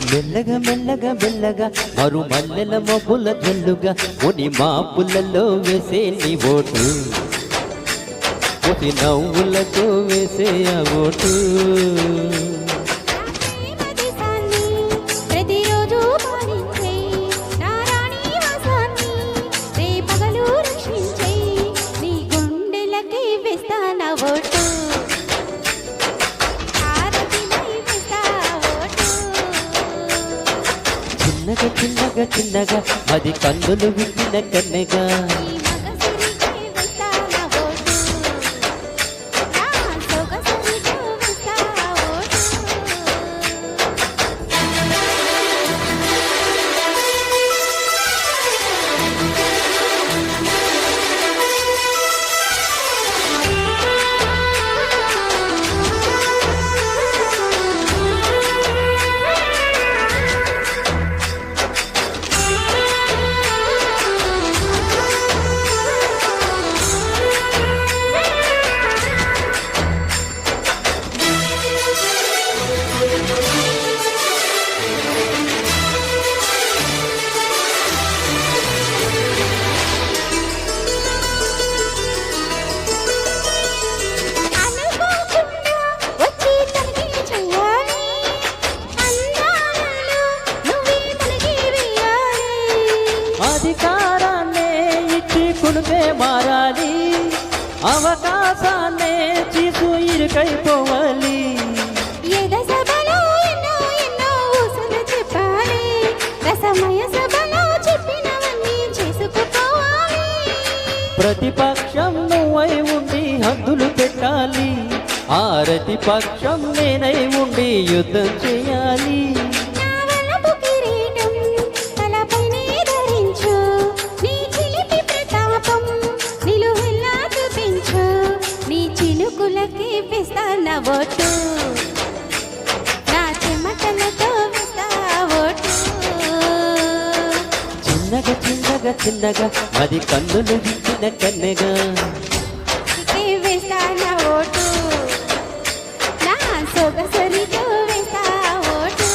మెల్లగా మెల్లగా మెల్లగా మరు మల్లెల మబ్బుల జల్లుగా ముని మాపులలో వేసే నీ ఓటు ముసి నవ్వులతో వేసే ఆ ఓటు చిన్నగా చిన్నగా చిన్నగా అది కన్నులు విప్పిన కన్నెగా అధికారాన్నే ఇచ్చి కుడిపే మారాలి అవకాశాన్నే చీసు ఇరుకైపోవాలి ప్రతిపక్షం నువ్వై ఉండి హద్దులు పెట్టాలి ఆరతి పక్షం నేనై ఉండి యుద్ధం చేయాలి ఓటు నా చెమటలతో ఓటు చిన్నగా చిన్నగా చిన్నగా అది కన్నులు విచ్చిన కన్నెగా వేస్తానా ఓటు నా సొగసరితో వేస్తా ఓటు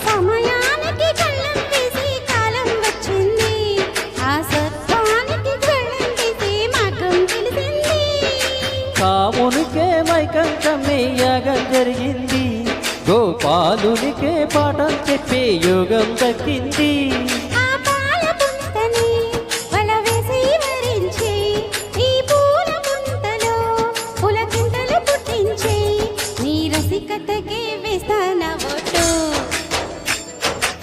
సమయానికి కళ్ళం వేసి కాలం వచ్చింది ఆ సత్వానికి కళ్ళం వేసి మగం తెలిసింది కామునికే మైకం కమ్మే యాగం జరిగింది గోపాలునికే పాఠం చెప్పే యోగం దక్కింది రసికతకి వేస్తానా ఓటు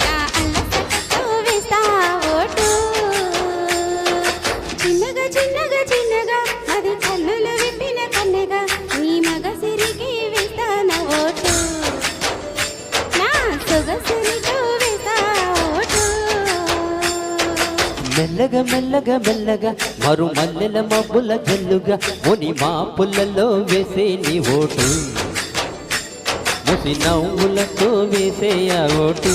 నా అల్లసటతో వేస్తా ఓటు చిన్నగా చిన్నగా చిన్నగా అది కన్నులు విప్పిన కన్నెగా నీ మగ సిరికి వేస్తానా ఓటు నా సొగసిరితో వేస్తా ఓటు మెల్లగా మెల్లగా మెల్లగా మరు మల్లెల మబ్బుల జల్లుగా ముని మాపులలో వేసే నీ ఓటు ముసి నవ్వులతో వేసే ఆ ఓటు